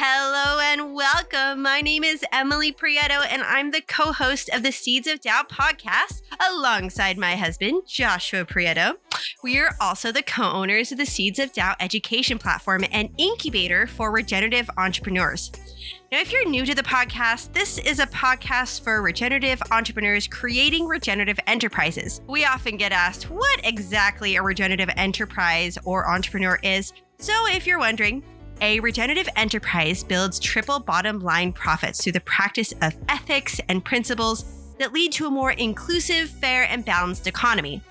Hello and welcome. My name is Emily Prieto, and I'm the co-host of the Seeds of Tao Podcast alongside my husband, Joshua Prieto. We are also the co-owners of the Seeds of Tao education platform and incubator for regenerative entrepreneurs. Now, if you're new to the podcast, this is a podcast for regenerative entrepreneurs creating regenerative enterprises. We often get asked what exactly a regenerative enterprise or entrepreneur is. So if you're wondering, a regenerative enterprise builds triple bottom line profits through the practice of ethics and principles that lead to a more inclusive, fair, and balanced economy.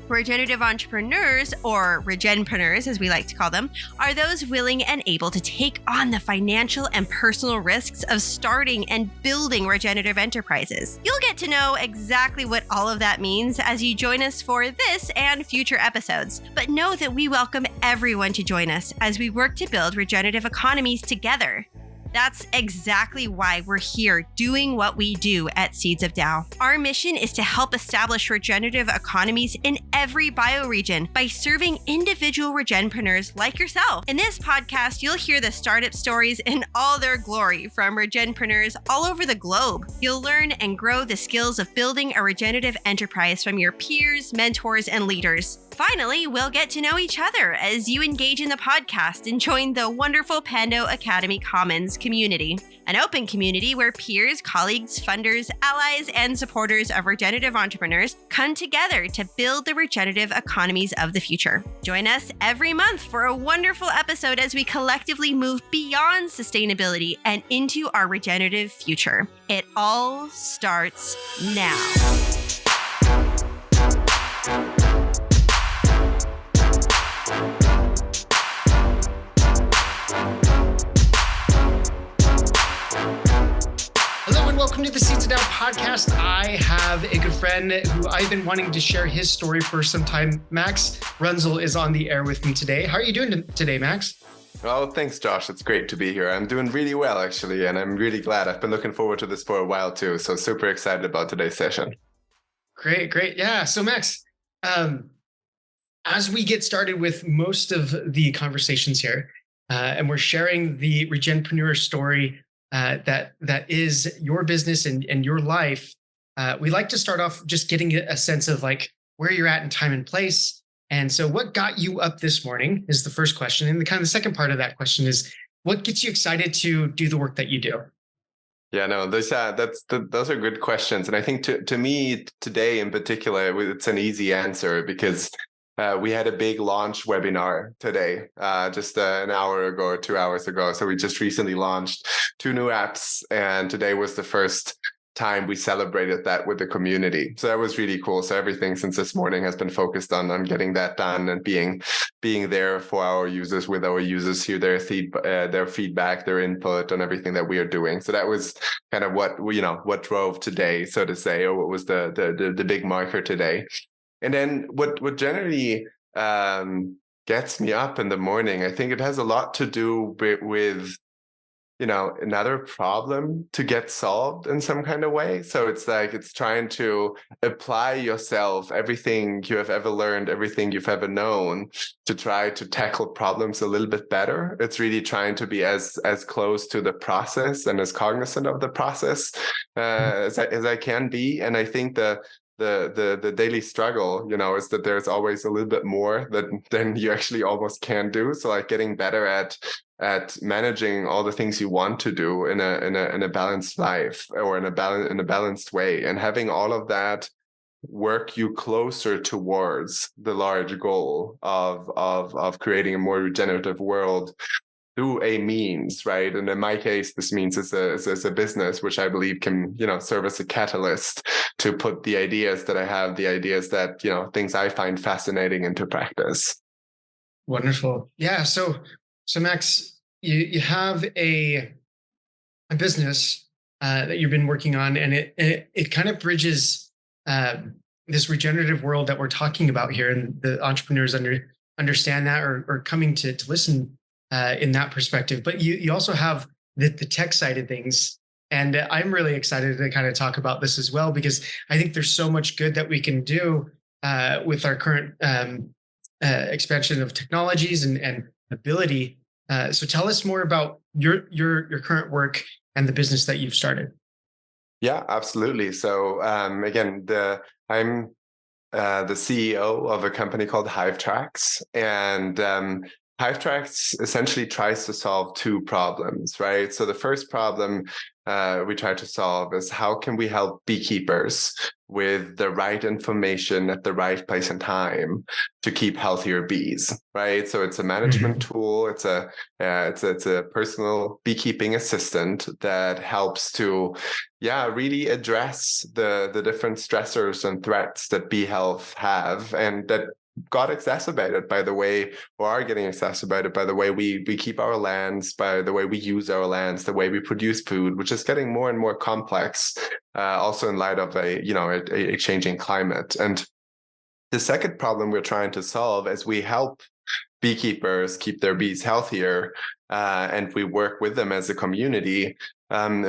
Regenerative entrepreneurs, or regenpreneurs as we like to call them, are those willing and able to take on the financial and personal risks of starting and building regenerative enterprises. You'll get to know exactly what all of that means as you join us for this and future episodes. But know that we welcome everyone to join us as we work to build regenerative economies together. That's exactly why we're here doing what we do at Seeds of Tao. Our mission is to help establish regenerative economies in every bioregion by serving individual regenpreneurs like yourself. In this podcast, you'll hear the startup stories in all their glory from regenpreneurs all over the globe. You'll learn and grow the skills of building a regenerative enterprise from your peers, mentors, and leaders. Finally, we'll get to know each other as you engage in the podcast and join the wonderful Pando Academy Commons community, an open community where peers, colleagues, funders, allies, and supporters of regenerative entrepreneurs come together to build the regenerative economies of the future. Join us every month for a wonderful episode as we collectively move beyond sustainability and into our regenerative future. It all starts now. Welcome to the Seeds of Tao Podcast. I have a good friend who I've been wanting to share his story for some time. Max Rünzel is on the air with me today. How are you doing today, Max? Oh, thanks, Josh. It's great to be here. I'm doing really well, actually, and I'm really glad. I've been looking forward to this for a while, too, so super excited about today's session. Great. Yeah, so Max, as we get started with most of the conversations here, and we're sharing the Regenpreneur story that is your business and your life, we like to start off just getting a sense of like where you're at in time and place. And so what got you up this morning is the first question. And the second part of that question is what gets you excited to do the work that you do? Yeah, no, those are good questions. And I think to me today in particular, it's an easy answer because we had a big launch webinar today, just an hour ago or 2 hours ago. So we just recently launched 2 new apps, and today was the first time we celebrated that with the community. So that was really cool. So everything since this morning has been focused on getting that done and being there for our users, with our users, hear their feedback, their input on everything that we are doing. So that was kind of what drove today, so to say, or what was the big marker today. And then what generally gets me up in the morning, I think it has a lot to do with another problem to get solved in some kind of way. So it's trying to apply yourself, everything you have ever learned, everything you've ever known, to try to tackle problems a little bit better. It's really trying to be as close to the process and as cognizant of the process as I can be. And I think the daily struggle, is that there's always a little bit more than you actually almost can do. So like getting better at managing all the things you want to do in a balanced life, or in a balanced way, and having all of that work you closer towards the large goal of creating a more regenerative world through a means, right? And in my case, this means is a business, which I believe can, serve as a catalyst to put the ideas that I have, the ideas that, things I find fascinating, into practice. Wonderful. Yeah. So Max, you have a business that you've been working on, and it kind of bridges this regenerative world that we're talking about here, and the entrepreneurs understand that or coming to listen in that perspective. But you also have the tech side of things. And I'm really excited to kind of talk about this as well, because I think there's so much good that we can do with our current expansion of technologies and ability So tell us more about your current work and the business that you've started. Yeah, absolutely. So again, I'm the CEO of a company called HiveTracks, and HiveTracks essentially tries to solve two problems, right? So the first problem we try to solve is how can we help beekeepers with the right information at the right place and time to keep healthier bees, right? So it's a management tool. It's a personal beekeeping assistant that helps to, really address the different stressors and threats that bee health have, and that got exacerbated by the way, or are getting exacerbated by the way we keep our lands, by the way we use our lands, the way we produce food, which is getting more and more complex, also in light of a changing climate. And the second problem we're trying to solve as we help beekeepers keep their bees healthier, and we work with them as a community,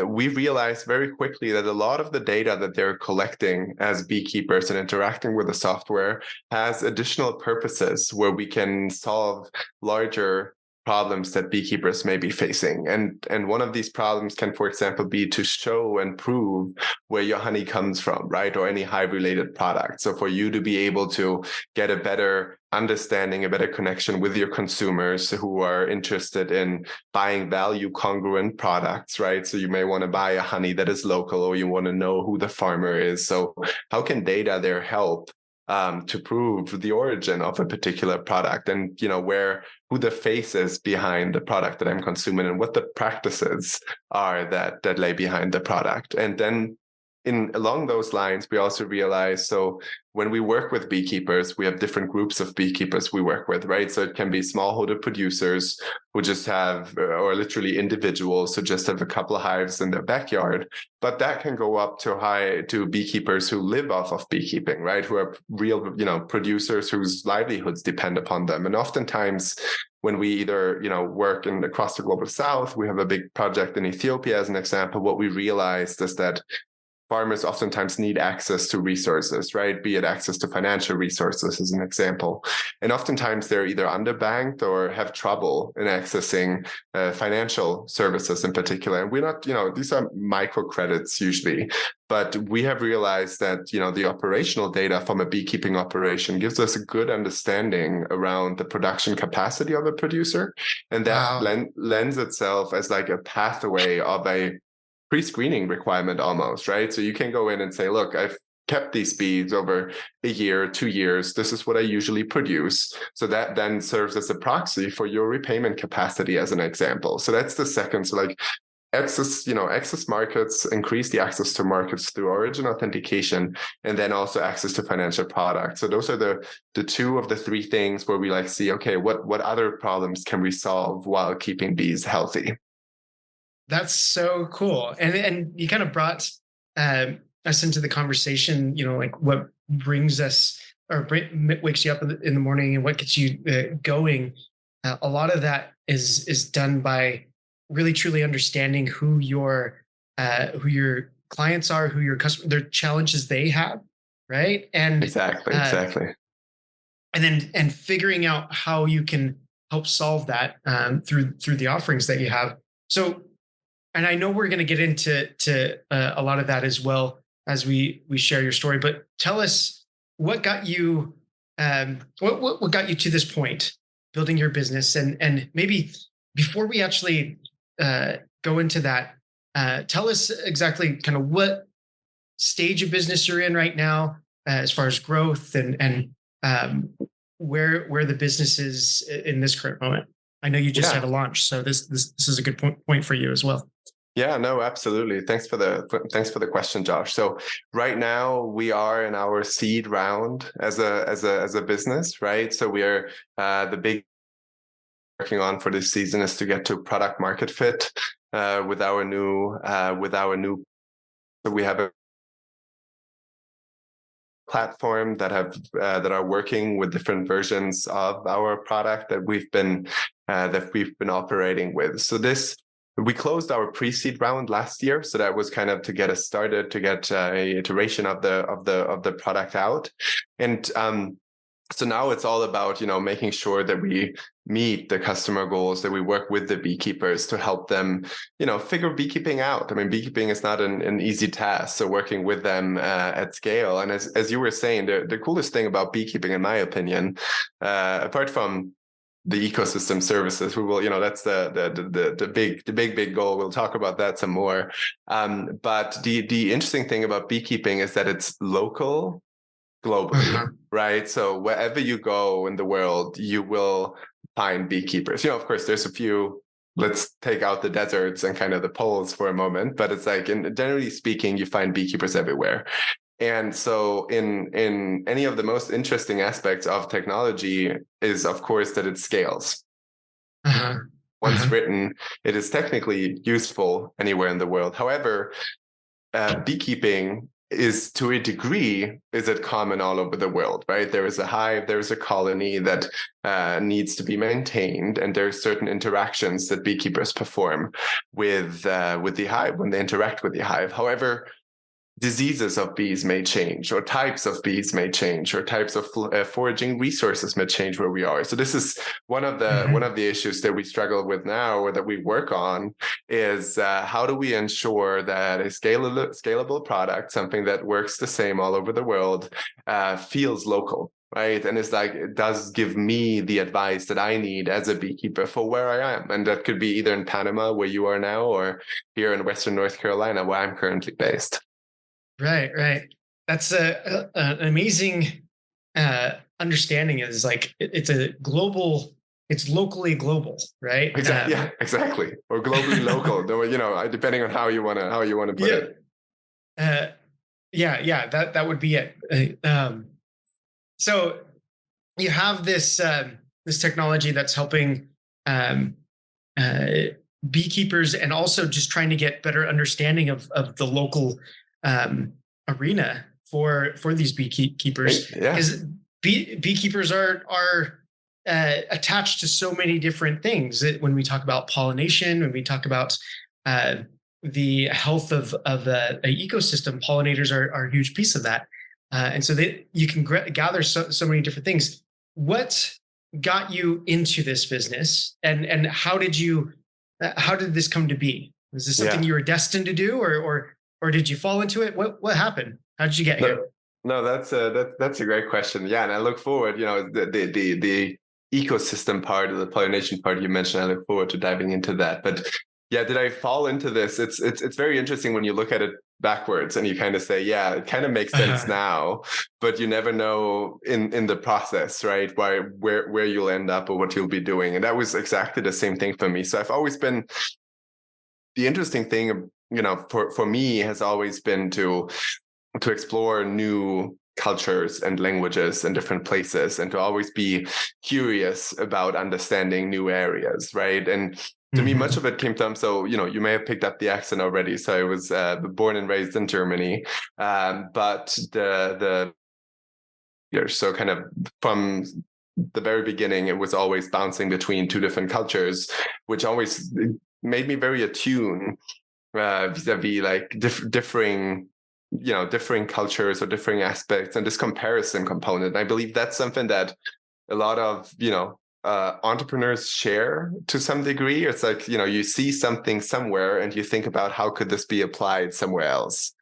we realized very quickly that a lot of the data that they're collecting as beekeepers and interacting with the software has additional purposes where we can solve larger problems that beekeepers may be facing. And one of these problems can, for example, be to show and prove where your honey comes from, right? Or any hive-related product. So for you to be able to get a better understanding, a better connection with your consumers who are interested in buying value congruent products, right? So you may want to buy a honey that is local, or you want to know who the farmer is. So how can data there help to prove the origin of a particular product, and who the face is behind the product that I'm consuming, and what the practices are that lay behind the product. And then along those lines, we also realize, so when we work with beekeepers, we have different groups of beekeepers we work with, right? So it can be smallholder producers who just have, or literally individuals who just have a couple of hives in their backyard. But that can go up to beekeepers who live off of beekeeping, right? Who are real, producers whose livelihoods depend upon them. And oftentimes, when we either, work across the global south, we have a big project in Ethiopia as an example. What we realized is that farmers oftentimes need access to resources, right? Be it access to financial resources as an example. And oftentimes they're either underbanked or have trouble in accessing financial services in particular. And we're not, these are microcredits usually, but we have realized that, the operational data from a beekeeping operation gives us a good understanding around the production capacity of a producer. And that lends itself as like a pathway of a pre-screening requirement almost, right? So you can go in and say, look, I've kept these bees over a year, 2 years. This is what I usually produce. So that then serves as a proxy for your repayment capacity as an example. So that's the second. So like access markets, increase the access to markets through origin authentication, and then also access to financial products. So those are the two of the three things where we see, okay, what other problems can we solve while keeping bees healthy? That's so cool. And you kind of brought us into the conversation, like what brings us or wakes you up in the morning and what gets you going. A lot of that is done by really truly understanding who your clients are, who your customers, their challenges they have, right? And exactly. And figuring out how you can help solve that through the offerings that you have. So, and I know we're going to get into a lot of that as well as we share your story. But tell us what got you what got you to this point, building your business, and maybe before we actually go into that, tell us exactly kind of what stage of business you're in right now, as far as growth and where the business is in this current moment. I know you just had a launch, so this is a good point for you as well. Yeah, no, absolutely. Thanks for the question, Josh. So right now we are in our seed round as a business, right? So we are the big working on for this season is to get to product market fit with our new. So we have a platform that are working with different versions of our product that we've been operating with. So we closed our pre-seed round last year, so that was kind of to get us started, to get a iteration of the product out. And So now it's all about, making sure that we meet the customer goals, that we work with the beekeepers to help them, figure beekeeping out. I mean, beekeeping is not an easy task. So working with them at scale. And as you were saying, the coolest thing about beekeeping, in my opinion, apart from the ecosystem services, we will, that's the big goal. We'll talk about that some more. But the interesting thing about beekeeping is that it's local globally, right? So wherever you go in the world, you will find beekeepers. Of course, there's a few. Let's take out the deserts and kind of the poles for a moment, but it's like, generally speaking, you find beekeepers everywhere. And so in any of the most interesting aspects of technology is, of course, that it scales. Once written, it is technically useful anywhere in the world. However, beekeeping is, to a degree, is it common all over the world, right? There is a hive, there is a colony that needs to be maintained, and there are certain interactions that beekeepers perform with the hive when they interact with the hive. However, diseases of bees may change, or types of bees may change, or types of foraging resources may change where we are. So this is one of the issues that we struggle with now, or that we work on, is how do we ensure that a scalable product, something that works the same all over the world, feels local, right? And it's like, it does give me the advice that I need as a beekeeper for where I am. And that could be either in Panama, where you are now, or here in Western North Carolina, where I'm currently based. Right. That's an amazing understanding. Is like it's locally global, right? Exactly. Exactly. Or globally local. Depending on how you want to put it. That would be it. So you have this technology that's helping beekeepers, and also just trying to get better understanding of the local arena for these beekeepers. Because beekeepers are attached to so many different things. When we talk about pollination, when we talk about the health of the ecosystem, pollinators are a huge piece of that. And so you can gather so many different things. What got you into this business, and how did this come to be? Was this something you were destined to do, or did you fall into it? What happened? How did you get here? No, that's a great question. Yeah, and I look forward. The ecosystem part of the pollination part you mentioned. I look forward to diving into that. But yeah, did I fall into this? It's very interesting when you look at it backwards and you kind of say, yeah, it kind of makes sense now, but you never know in the process, right? Where you'll end up or what you'll be doing. And that was exactly the same thing for me. So I've always been, the interesting thing, for me, has always been to explore new cultures and languages in different places, and to always be curious about understanding new areas, right? And to me, much of it came from, so, you may have picked up the accent already. So I was born and raised in Germany, but so kind of from the very beginning, it was always bouncing between two different cultures, which always made me very attuned vis-a-vis like differing cultures or differing aspects, and this comparison component. I believe that's something that a lot of entrepreneurs share to some degree. It's like, you see something somewhere and you think about how could this be applied somewhere else.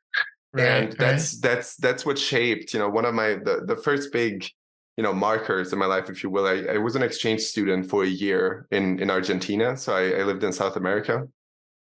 Right, and that's what shaped, one of the first big markers in my life, if you will. I was an exchange student for a year in Argentina. So I lived in South America.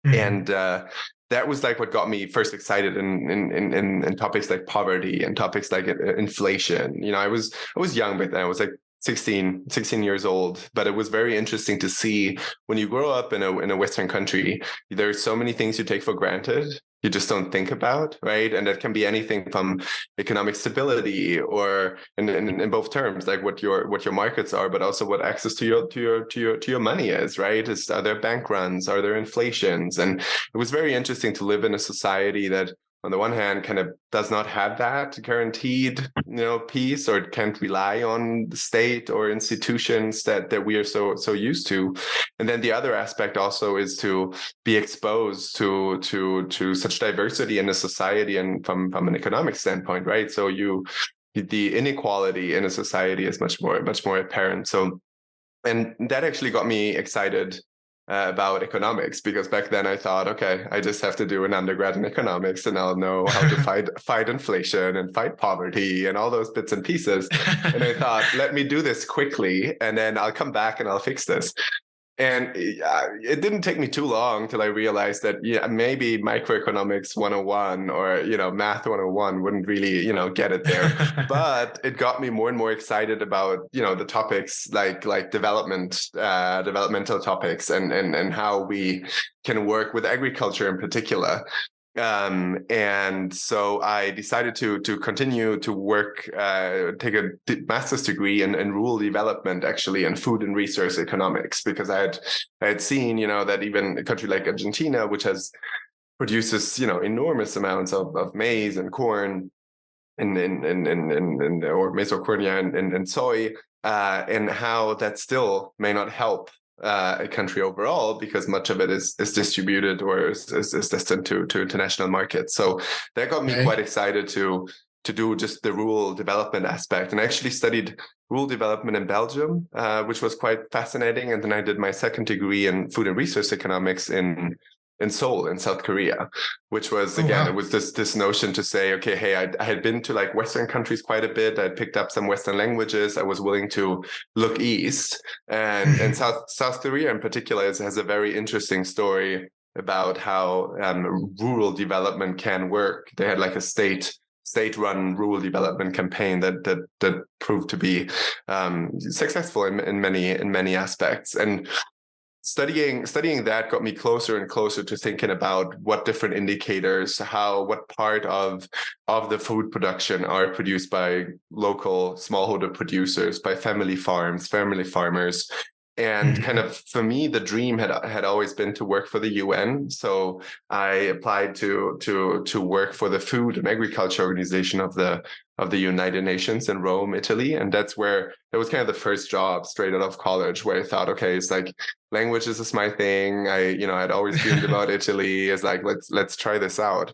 And that was like what got me first excited in topics like poverty and topics like inflation. I was young back then. I was like 16 years old, but it was very interesting to see when you grow up in a Western country, there's so many things you take for granted. You just don't think about, right? And that can be anything from economic stability, or in both terms, like what your markets are, but also what access to your money is, right? Are there bank runs? Are there inflations? And it was very interesting to live in a society that, on the one hand, kind of does not have that guaranteed, piece, or can't rely on the state or institutions that we are so used to. And then the other aspect also is to be exposed to such diversity in a society, and from an economic standpoint, right? So you the inequality in a society is much more apparent. So, and that actually got me excited about economics, because back then I thought, okay, I just have to do an undergrad in economics and I'll know how to fight inflation and fight poverty and all those bits and pieces. And I thought, let me do this quickly and then I'll come back and I'll fix this. And it didn't take me too long till I realized that, maybe microeconomics 101 or, math 101 wouldn't really, get it there. But it got me more and more excited about, the topics like developmental topics and how we can work with agriculture in particular. And so I decided to continue to work, take a master's degree in rural development, actually, in food and resource economics, because I had seen, that even a country like Argentina, which produces, enormous amounts of maize and corn or mesocornia and soy, and how that still may not help a country overall, because much of it is distributed or is destined to international markets. So that got me quite excited to do just the rural development aspect. And I actually studied rural development in Belgium, which was quite fascinating. And then I did my second degree in food and resource economics in Seoul in South Korea, which was, it was this notion to say, okay, hey, I had been to like Western countries quite a bit. I'd picked up some Western languages. I was willing to look east, and South Korea in particular has a very interesting story about how rural development can work. They had like a state-run rural development campaign that proved to be successful in many aspects. And studying that got me closer and closer to thinking about what different indicators, what part of the food production are produced by local smallholder producers, by family farmers. And kind of, for me, the dream had always been to work for the UN. So I applied to work for the Food and Agriculture Organization of the United Nations in Rome, Italy. And that was kind of the first job straight out of college, where I thought, okay, it's like languages is my thing. I'd always dreamed about Italy. It's like, let's try this out.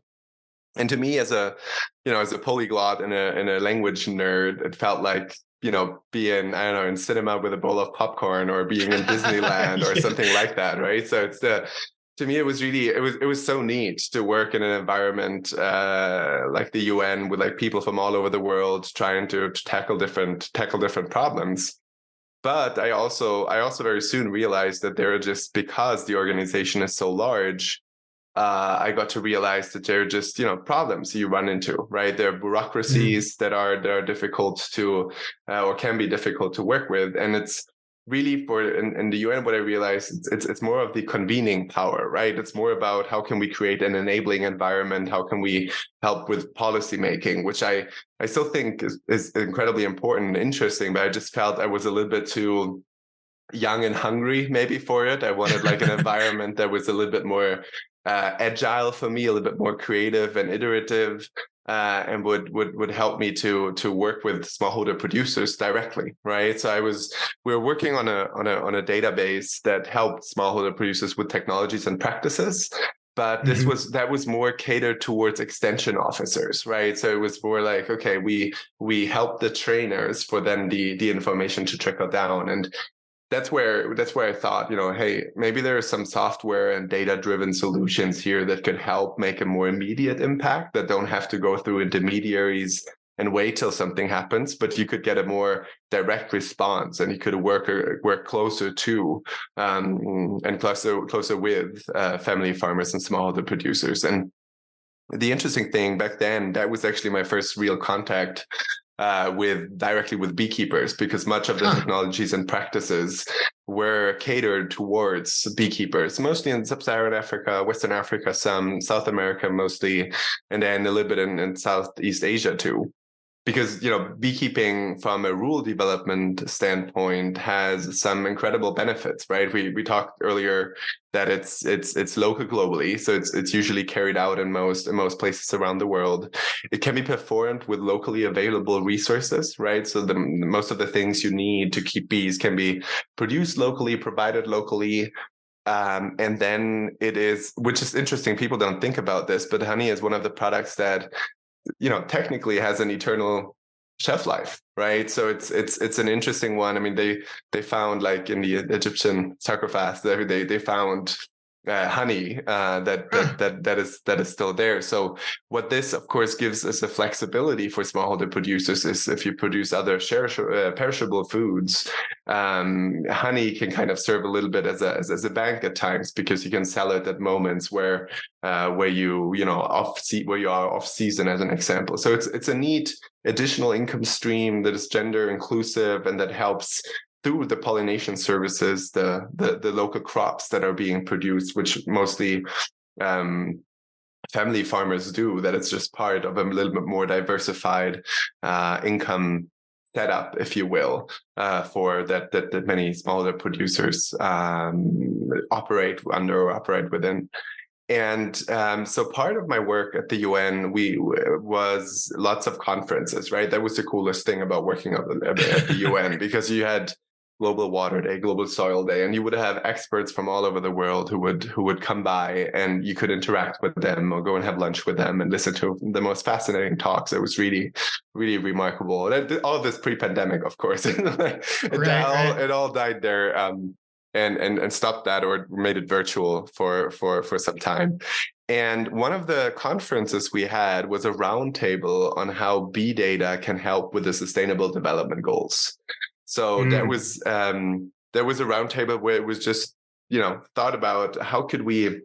And to me, as a polyglot and a language nerd, it felt like, being, I don't know, in cinema with a bowl of popcorn, or being in Disneyland or something like that, right? So to me, it was really, it was so neat to work in an environment like the UN, with like people from all over the world trying to tackle different problems. But I also very soon realized that because the organization is so large, I got to realize that there are just, problems you run into, right? There are bureaucracies that are difficult to, or can be difficult to work with. And it's really in the UN, what I realized, it's more of the convening power, right? It's more about how can we create an enabling environment? How can we help with policy making, which I still think is incredibly important and interesting, but I just felt I was a little bit too young and hungry maybe for it. I wanted like an environment that was a little bit more agile for me, a little bit more creative and iterative, and would help me to work with smallholder producers directly, right? So we were working on a database that helped smallholder producers with technologies and practices. But that was more catered towards extension officers, right? So it was more like, okay, we help the trainers for then the information to trickle down. And that's where I thought, hey, maybe there are some software and data-driven solutions here that could help make a more immediate impact, that don't have to go through intermediaries and wait till something happens, but you could get a more direct response, and you could work closer to and closer with family farmers and smallholder producers. And the interesting thing back then, that was actually my first real contact directly with beekeepers, because much of the technologies and practices were catered towards beekeepers, mostly in Sub-Saharan Africa, Western Africa, some South America mostly, and then a little bit in Southeast Asia too. Because, beekeeping from a rural development standpoint has some incredible benefits, right? We talked earlier that it's local globally, so it's usually carried out in most places around the world. It can be performed with locally available resources, right? So most of the things you need to keep bees can be produced locally, provided locally. And then which is interesting, people don't think about this, but honey is one of the products that technically has an eternal shelf life, right? So it's an interesting one. I mean, they found, like in the Egyptian sarcophags, they found honey that is still there. So what this, of course, gives us a flexibility for smallholder producers is if you produce other perishable foods, honey can kind of serve a little bit as a bank at times, because you can sell it at moments where you are off season, as an example. So it's a neat additional income stream that is gender inclusive and that helps through the pollination services, the local crops that are being produced, which mostly family farmers do, that it's just part of a little bit more diversified income setup, if you will, for that many smaller producers operate under or operate within. And so part of my work at the UN was lots of conferences, right? That was the coolest thing about working at the UN, because you had Global Water Day, Global Soil Day, and you would have experts from all over the world who would come by, and you could interact with them or go and have lunch with them and listen to the most fascinating talks. It was really, really remarkable. And all of this pre-pandemic, of course. It all died there. And stopped that, or made it virtual for some time. And one of the conferences we had was a roundtable on how bee data can help with the Sustainable Development Goals. So there was a roundtable where it was just, thought about how could we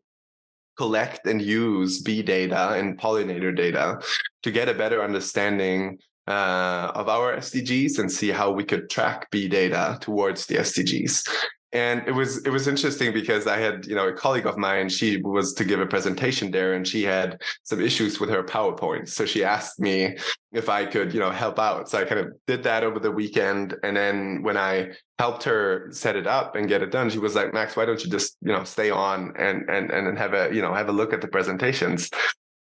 collect and use bee data and pollinator data to get a better understanding of our SDGs and see how we could track bee data towards the SDGs. And it was interesting because I had, a colleague of mine, she was to give a presentation there, and she had some issues with her PowerPoint. So she asked me if I could, help out. So I kind of did that over the weekend. And then when I helped her set it up and get it done, she was like, Max, why don't you just, stay on and have a look at the presentations?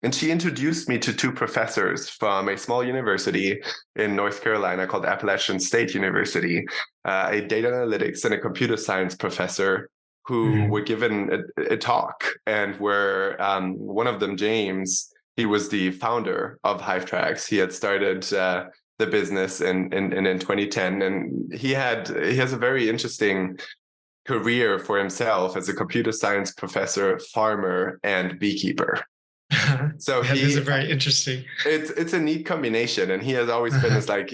And she introduced me to two professors from a small university in North Carolina called Appalachian State University, a data analytics and a computer science professor who were given a talk, and were one of them, James, he was the founder of HiveTracks. He had started the business in 2010, and he has a very interesting career for himself as a computer science professor, farmer, and beekeeper. So that is a very interesting. It's a neat combination, and he has always been this, like,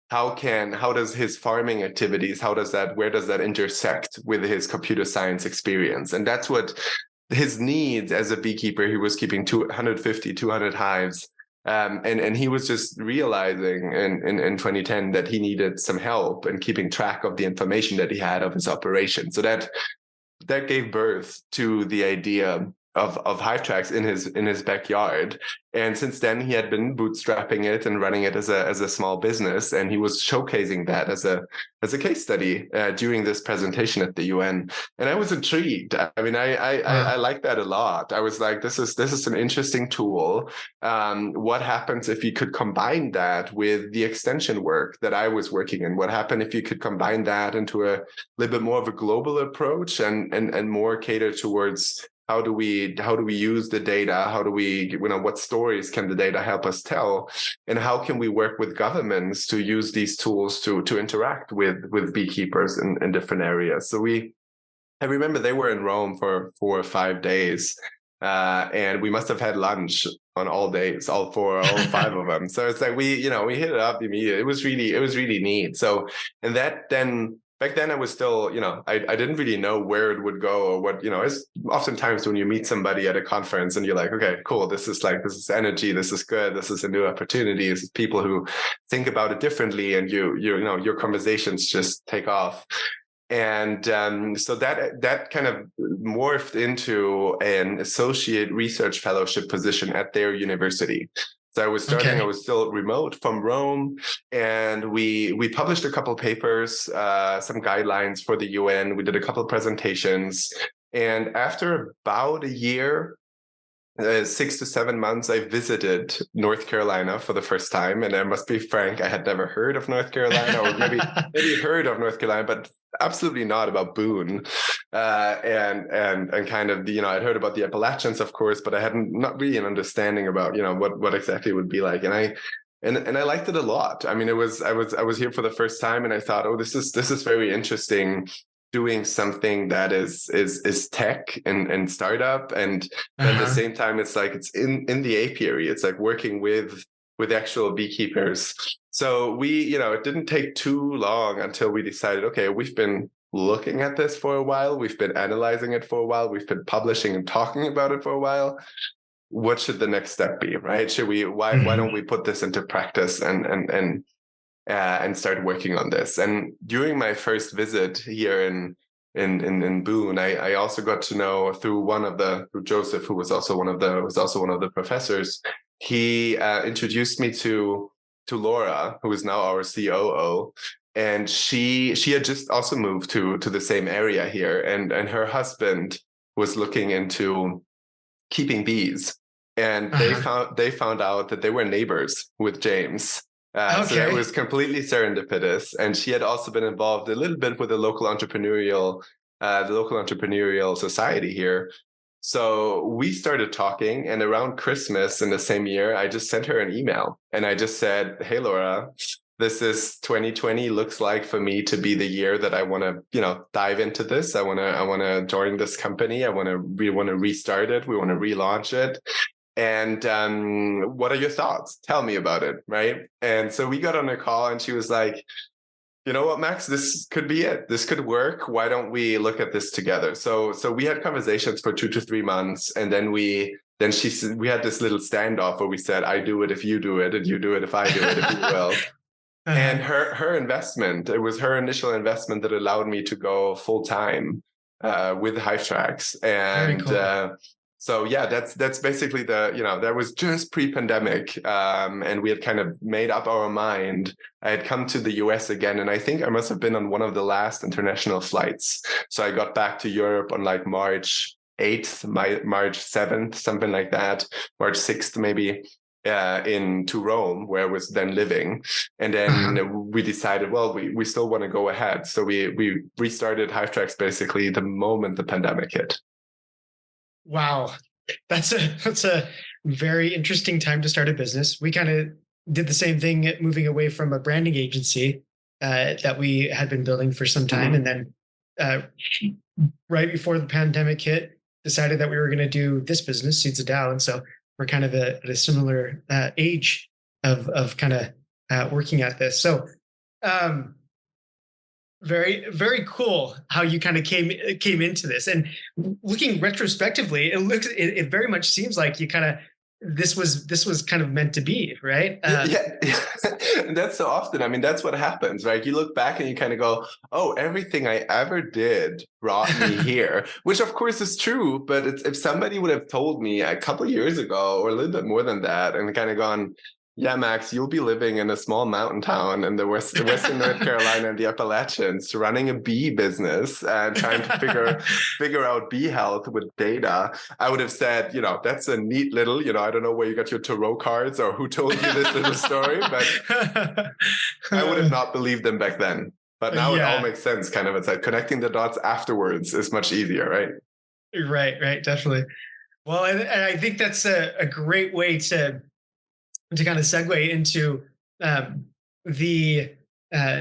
how does his farming activities, where does that intersect with his computer science experience? And that's what his needs as a beekeeper. He was keeping 200 hives, and he was just realizing in 2010 that he needed some help in keeping track of the information that he had of his operation. So that gave birth to the idea of HiveTracks in his backyard. And since then, he had been bootstrapping it and running it as a small business. And he was showcasing that as a case study during this presentation at the UN. And I was intrigued. I mean, I like that a lot. I was like, this is an interesting tool. What happens if you could combine that with the extension work that I was working in? What happened if you could combine that into a little bit more of a global approach and more cater towards how do we use the data? How do we, what stories can the data help us tell? And how can we work with governments to use these tools to interact with beekeepers in different areas? So I remember they were in Rome for 4 or 5 days, and we must have had lunch on all days, all 5 of them. So it's like we hit it up immediately. It was really neat. So, and that then. Back then I was still, I didn't really know where it would go or what, it's oftentimes when you meet somebody at a conference and you're like, okay, cool. This is energy. This is good. This is a new opportunity. This is people who think about it differently, and your conversations just take off. And so that kind of morphed into an associate research fellowship position at their university. So I was starting, okay. I was still remote from Rome, and we published a couple of papers, some guidelines for the UN. We did a couple of presentations. And after about a year, 6 to 7 months, I visited North Carolina for the first time. And I must be frank, I had never heard of North Carolina, or maybe heard of North Carolina, but absolutely not about Boone. And kind of, I'd heard about the Appalachians, of course, but I hadn't not really an understanding about, what exactly it would be like. And And I liked it a lot. I mean, I was here for the first time, and I thought, oh, this is very interesting, doing something that is tech and startup, and at the same time, it's like it's in the apiary. It's like working with actual beekeepers. So we, it didn't take too long until we decided, okay, we've been looking at this for a while, we've been analyzing it for a while, we've been publishing and talking about it for a while. What should the next step be, right? Should we? Why don't we put this into practice and start working on this? And during my first visit here in Boone, I also got to know through Joseph, who was also one of the professors. He introduced me to Laura, who is now our COO, and she had just also moved to the same area here, and her husband was looking into keeping bees, and they found out that they were neighbors with James. So that was completely serendipitous. And she had also been involved a little bit with the local entrepreneurial society here. So we started talking, and around Christmas in the same year, I just sent her an email, and I just said, "Hey, Laura, this is 2020 looks like for me to be the year that I want to, dive into this. I want to join this company. We want to restart it. We want to relaunch it. And what are your thoughts? Tell me about it." Right. And so we got on a call, and she was like, "You know what, Max, this could be it. This could work. Why don't we look at this together?" So we had conversations for 2 to 3 months, and then we had this little standoff where we said, "I do it if you do it, and you do it if I do it, if you will." And her investment, it was her initial investment that allowed me to go full time with HiveTracks. And cool. So yeah, that's basically that was just pre-pandemic, and we had kind of made up our mind. I had come to the US again, and I think I must have been on one of the last international flights. So I got back to Europe on like March 8th, March 7th, something like that, March 6th maybe. Into Rome, where I was then living. And then we decided, well, we still want to go ahead. So we restarted HiveTracks basically the moment the pandemic hit. Wow. That's a very interesting time to start a business. We kind of did the same thing, moving away from a branding agency that we had been building for some time. And then right before the pandemic hit, decided that we were going to do this business, Seeds of Tao. And so we're kind of at a similar age of kind of working at this. So very, very cool how you kind of came into this. And looking retrospectively, it very much seems like you kind of this was kind of meant to be, right? Yeah. That's so often. I mean, that's what happens, right? You look back and you kind of go, oh, everything I ever did brought me here, which of course is true. But if somebody would have told me a couple of years ago or a little bit more than that and kind of gone, yeah, Max, you'll be living in a small mountain town in the western North Carolina and the Appalachians, running a bee business and trying to figure out bee health with data. I would have said, that's a neat little, I don't know where you got your tarot cards or who told you this little story, but I would have not believed them back then. But now it all makes sense. Kind of, it's like connecting the dots afterwards is much easier, right? Right, definitely. Well, and I think that's a great way to kind of segue into the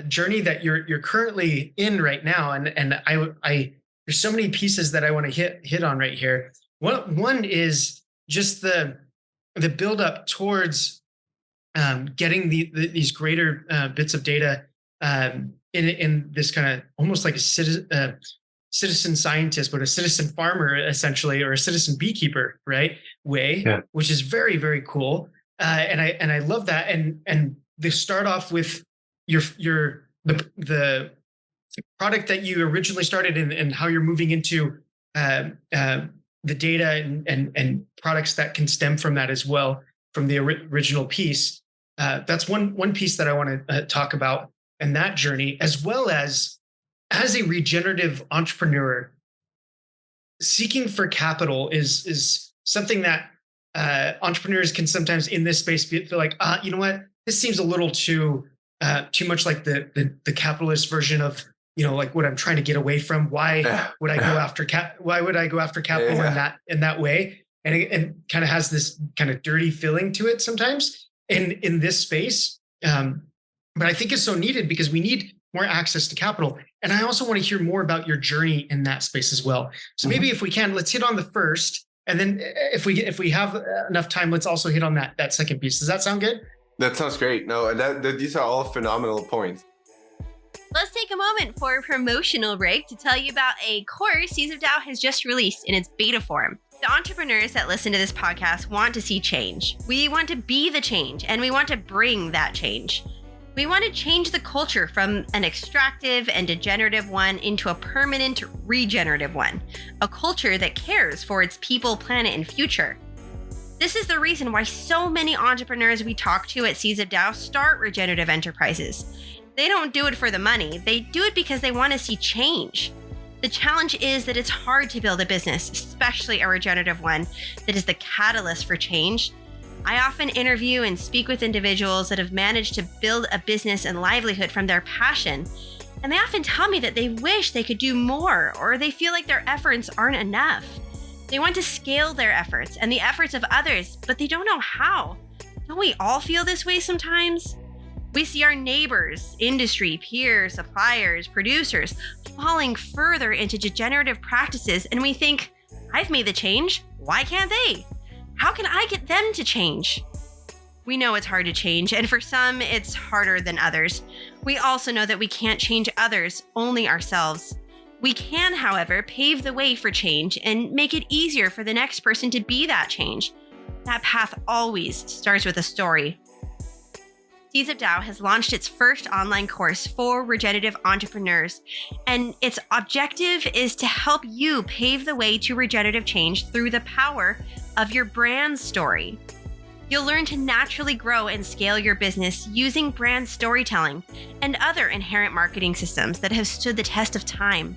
journey that you're currently in right now, and I there's so many pieces that I want to hit on right here. One is just the build up towards getting these greater bits of data in this kind of almost like a citizen scientist, but a citizen farmer essentially, or a citizen beekeeper, right? Which is very, very cool. And I love that. And they start off with the product that you originally started and how you're moving into the data and products that can stem from that as well, from the original piece. That's one piece that I want to talk about, and that journey, as well as a regenerative entrepreneur, seeking for capital is something that entrepreneurs can sometimes in this space feel like, you know what, this seems a little too much like the capitalist version of, like what I'm trying to get away from. Why would I go after capital in that way? And it kind of has this kind of dirty feeling to it sometimes. in this space. But I think it's so needed because we need more access to capital. And I also want to hear more about your journey in that space as well. So maybe if we can, let's hit on the first. And then if we have enough time, let's also hit on that second piece. Does that sound good? That sounds great. No, these are all phenomenal points. Let's take a moment for a promotional break to tell you about a course Seeds of Tao has just released in its beta form. The entrepreneurs that listen to this podcast want to see change. We want to be the change, and we want to bring that change. We want to change the culture from an extractive and degenerative one into a permanent regenerative one, a culture that cares for its people, planet, and future. This is the reason why so many entrepreneurs we talk to at Seeds of Tao start regenerative enterprises. They don't do it for the money. They do it because they want to see change. The challenge is that it's hard to build a business, especially a regenerative one, that is the catalyst for change. I often interview and speak with individuals that have managed to build a business and livelihood from their passion, and they often tell me that they wish they could do more, or they feel like their efforts aren't enough. They want to scale their efforts and the efforts of others, but they don't know how. Don't we all feel this way sometimes? We see our neighbors, industry, peers, suppliers, producers falling further into degenerative practices, and we think, I've made the change, why can't they? How can I get them to change? We know it's hard to change, and for some, it's harder than others. We also know that we can't change others, only ourselves. We can, however, pave the way for change and make it easier for the next person to be that change. That path always starts with a story. Seeds of Tao has launched its first online course for regenerative entrepreneurs, and its objective is to help you pave the way to regenerative change through the power of your brand story. You'll learn to naturally grow and scale your business using brand storytelling and other inherent marketing systems that have stood the test of time.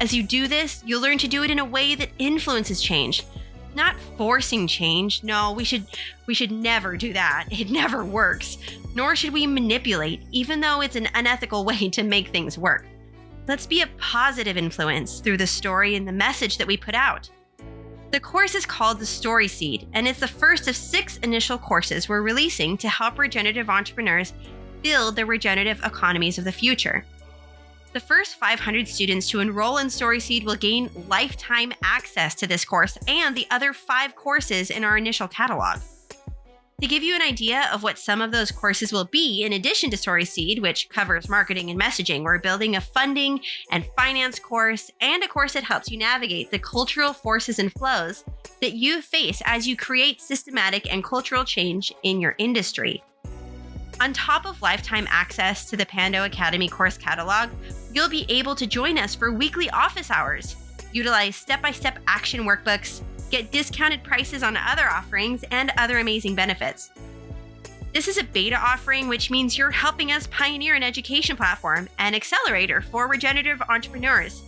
As you do this, you'll learn to do it in a way that influences change, not forcing change. No, we should never do that. It never works. Nor should we manipulate, even though it's an unethical way to make things work. Let's be a positive influence through the story and the message that we put out. The course is called the StorySeed, and it's the first of 6 initial courses we're releasing to help regenerative entrepreneurs build the regenerative economies of the future. The first 500 students to enroll in StorySeed will gain lifetime access to this course and the other 5 courses in our initial catalog. To give you an idea of what some of those courses will be, in addition to StorySeed, which covers marketing and messaging, we're building a funding and finance course and a course that helps you navigate the cultural forces and flows that you face as you create systematic and cultural change in your industry. On top of lifetime access to the Pando Academy course catalog, you'll be able to join us for weekly office hours, utilize step-by-step action workbooks, get discounted prices on other offerings, and other amazing benefits. This is a beta offering, which means you're helping us pioneer an education platform and accelerator for regenerative entrepreneurs.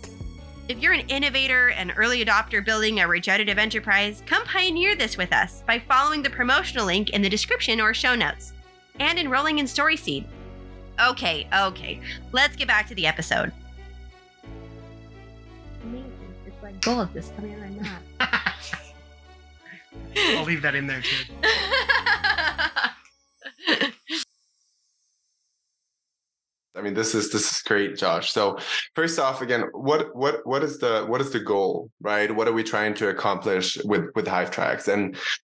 If you're an innovator and early adopter building a regenerative enterprise, come pioneer this with us by following the promotional link in the description or show notes and enrolling in StorySeed. Okay, let's get back to the episode. Amazing. It's like goliaths coming out of my mouth. I'll leave that in there too. I mean, this is great, Josh. So first off, again, what is the goal, right? What are we trying to accomplish with HiveTracks? And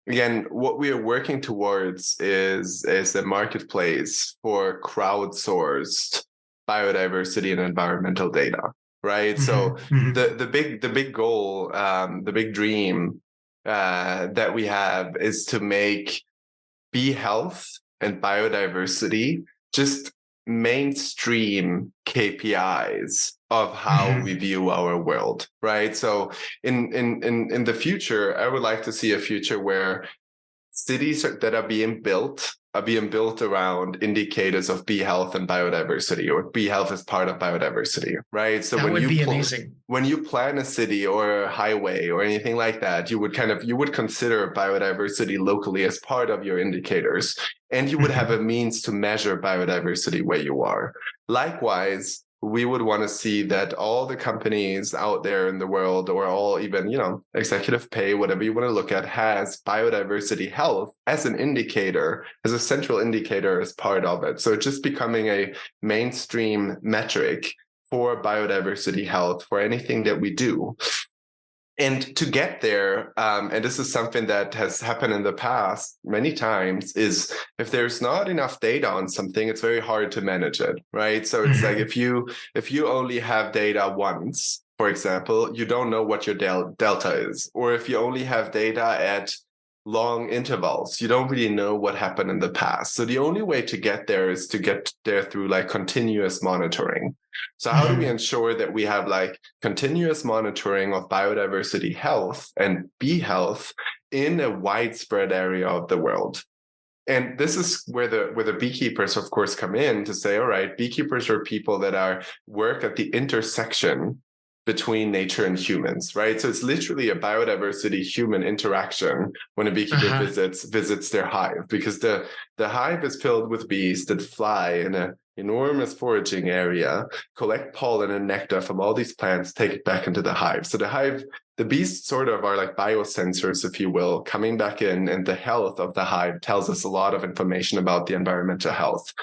again, what we are working towards is a marketplace for crowdsourced biodiversity and environmental data, right? So the big goal, the big dream that we have is to make bee health and biodiversity just mainstream KPIs of how we view our world, right? So in the future, I would like to see a future where cities that are being built around indicators of bee health and biodiversity, or bee health as part of biodiversity, right? So that would be amazing. When you plan a city or a highway or anything like that, you would consider biodiversity locally as part of your indicators, and you would have a means to measure biodiversity where you are. Likewise, we would want to see that all the companies out there in the world, or all even, executive pay, whatever you want to look at, has biodiversity health as an indicator, as a central indicator as part of it. So just becoming a mainstream metric for biodiversity health for anything that we do. And to get there, and this is something that has happened in the past many times, is if there's not enough data on something, it's very hard to manage it, right? So it's like if you only have data once, for example, you don't know what your delta is. Or if you only have data at long intervals, you don't really know what happened in the past. So the only way to get there is to get there through like continuous monitoring. So how do we ensure that we have like continuous monitoring of biodiversity health and bee health in a widespread area of the world? And this is where the beekeepers, of course, come in to say, all right, beekeepers are people that work at the intersection between nature and humans, right? So it's literally a biodiversity human interaction when a beekeeper visits their hive, because the hive is filled with bees that fly in an enormous foraging area, collect pollen and nectar from all these plants, take it back into the hive. So the bees sort of are like biosensors, if you will, coming back in, and the health of the hive tells us a lot of information about the environmental health.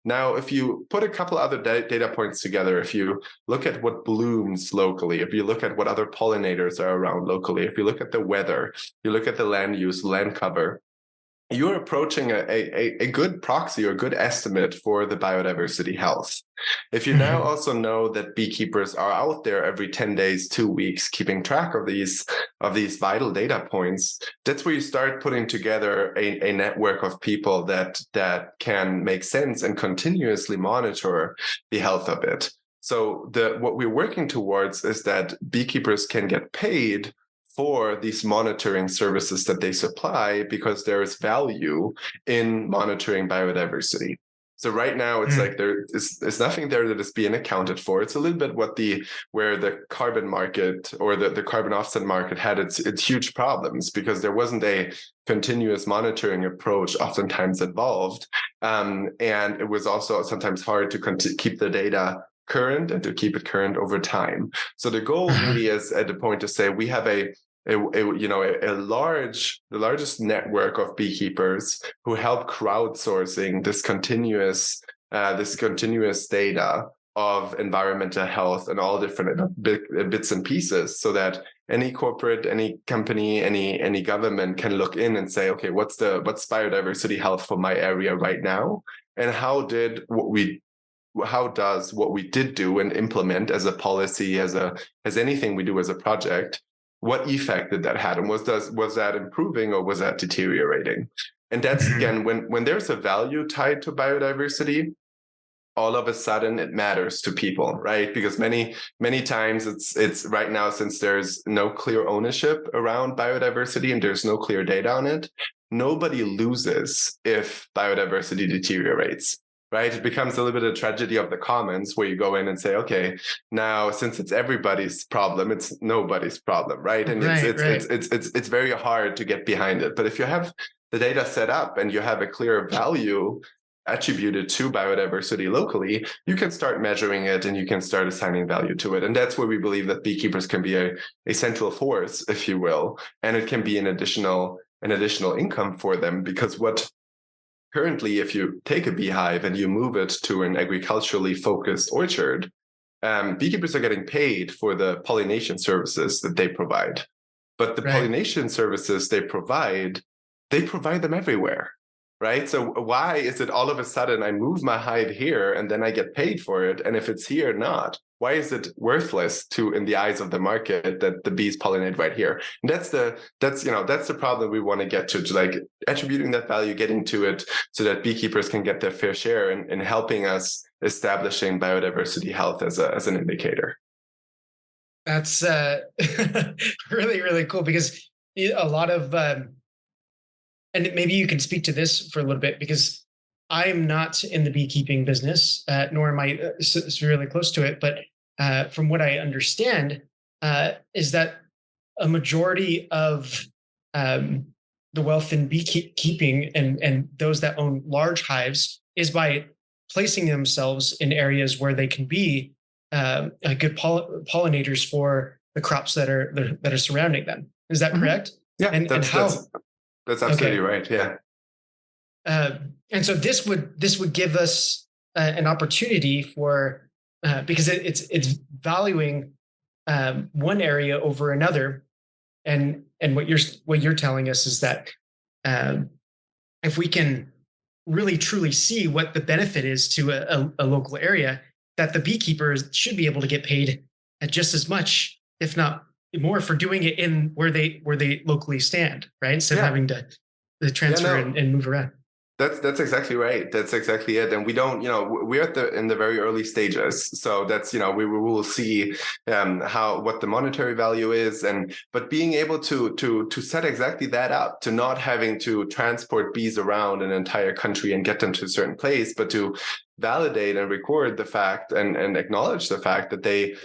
Now, if you put a couple other data points together, if you look at what blooms locally, if you look at what other pollinators are around locally, if you look at the weather, you look at the land use, land cover, you're approaching a good proxy or good estimate for the biodiversity health. If you now also know that beekeepers are out there every 10 days, 2 weeks, keeping track of these vital data points, that's where you start putting together a network of people that can make sense and continuously monitor the health of it. So what we're working towards is that beekeepers can get paid for these monitoring services that they supply, because there is value in monitoring biodiversity. So right now it's like there's nothing there that is being accounted for. It's a little bit where the carbon market or the carbon offset market had its huge problems, because there wasn't a continuous monitoring approach oftentimes involved. And it was also sometimes hard to keep the data current and to keep it current over time. So the goal really is at the point to say we have the largest network of beekeepers who help crowdsourcing this continuous data of environmental health and all different bits and pieces, so that any corporate, any company, any government can look in and say, okay, what's biodiversity health for my area right now, and how does what we did do and implement as a policy, as anything we do as a project, what effect did that have? And was that improving or was that deteriorating? And that's, again, when there's a value tied to biodiversity, all of a sudden it matters to people, right? Because many times it's right now, since there's no clear ownership around biodiversity and there's no clear data on it, nobody loses if biodiversity deteriorates. Right? It becomes a little bit of tragedy of the commons, where you go in and say, okay, now since it's everybody's problem, it's nobody's problem, right? And it's very hard to get behind it. But if you have the data set up and you have a clear value attributed to biodiversity locally, you can start measuring it and you can start assigning value to it. And that's where we believe that beekeepers can be a central force, if you will, and it can be an additional income for them, because currently, if you take a beehive and you move it to an agriculturally focused orchard, beekeepers are getting paid for the pollination services that they provide. But the pollination services they provide them everywhere, right? So why is it all of a sudden I move my hive here and then I get paid for it, and if it's here, not? Why is it worthless in the eyes of the market that the bees pollinate right here? And that's the problem we want to get to like attributing that value, getting to it so that beekeepers can get their fair share and helping us establishing biodiversity health as an indicator. That's really, really cool, because a lot of, and maybe you can speak to this for a little bit, because I'm not in the beekeeping business, nor am I really close to it. But from what I understand, is that a majority of the wealth in beekeeping and those that own large hives is by placing themselves in areas where they can be good pollinators for the crops that are surrounding them. Is that correct? Yeah, and how? That's absolutely right. Yeah. And so this would give us an opportunity for because it's valuing one area over another, and what you're telling us is that if we can really truly see what the benefit is to a local area, that the beekeepers should be able to get paid at just as much, if not more, for doing it in where they locally stand, right? Instead of having to transfer and move around. That's exactly right. That's exactly it. And we don't, we're in the very early stages. So that's, we will see what the monetary value is, but being able to set exactly that up, to not having to transport bees around an entire country and get them to a certain place, but to validate and record the fact and acknowledge the fact that they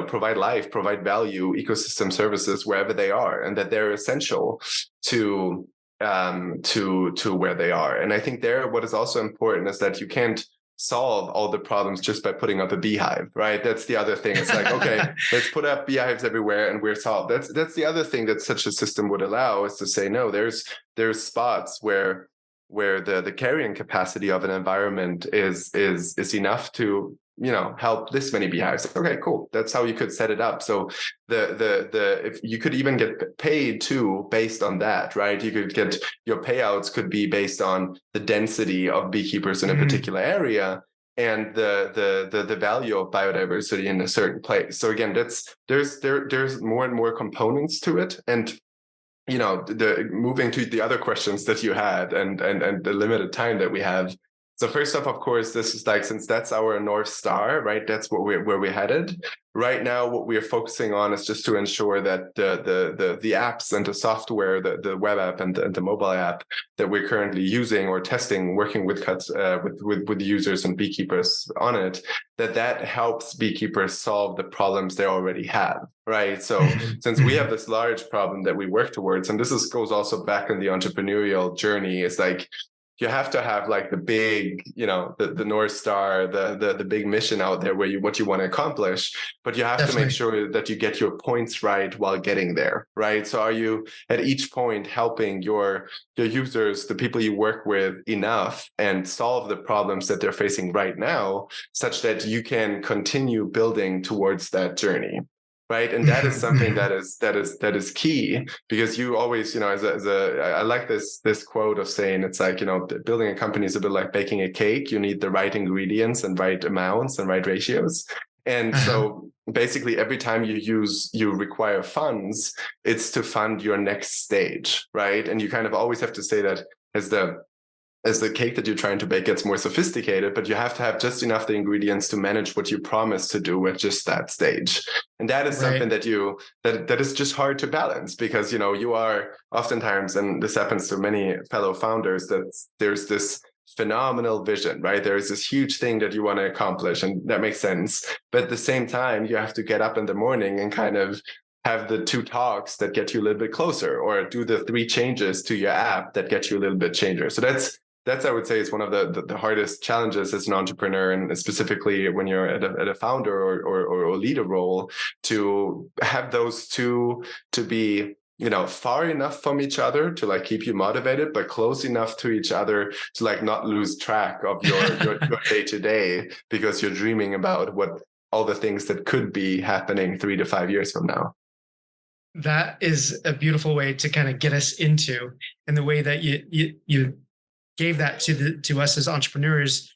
provide life, provide value, ecosystem services wherever they are, and that they're essential to where they are. And I think what is also important is that you can't solve all the problems just by putting up a beehive, right? That's the other thing. It's like, okay, let's put up beehives everywhere and we're solved. That's the other thing that such a system would allow, is to say, no, there's spots where the carrying capacity of an environment is enough to help this many beehives. Okay, cool. That's how you could set it up. So if you could even get paid too based on that, right? You could get, your payouts could be based on the density of beekeepers in a particular area and the value of biodiversity in a certain place. So again, there's more and more components to it. And moving to the other questions that you had and the limited time that we have. So first off, of course, this is like, since that's our North Star, right? That's where we're headed. Right now, what we are focusing on is just to ensure that the apps and the software, the web app and the mobile app that we're currently using or testing, working with users and beekeepers on it, that helps beekeepers solve the problems they already have, right? So since we have this large problem that we work towards, and goes also back in the entrepreneurial journey, it's like, you have to have like the big, the North Star, the big mission out there what you want to accomplish, but you have to make sure that you get your points right while getting there, right? So are you at each point helping your users, the people you work with, enough and solve the problems that they're facing right now, such that you can continue building towards that journey? Right. And that is something that is key, because you always, I like this quote of saying, it's like, building a company is a bit like baking a cake. You need the right ingredients and right amounts and right ratios. And so basically every time you require funds, it's to fund your next stage. Right. And you kind of always have to say that as the cake that you're trying to bake gets more sophisticated, but you have to have just enough the ingredients to manage what you promised to do at just that stage. And that is something that is just hard to balance, because, you are oftentimes, and this happens to many fellow founders, that there's this phenomenal vision, right? There's this huge thing that you want to accomplish, and that makes sense. But at the same time, you have to get up in the morning and kind of have the 2 talks that get you a little bit closer, or do the 3 changes to your app that get you a little bit changer. So that's, I would say, is one of the hardest challenges as an entrepreneur, and specifically when you're at a founder or leader role, to have those 2 to be, far enough from each other to like keep you motivated, but close enough to each other to like not lose track of your day to day, because you're dreaming about what all the things that could be happening 3 to 5 years from now. That is a beautiful way to kind of get us into, and the way that you gave that to us as entrepreneurs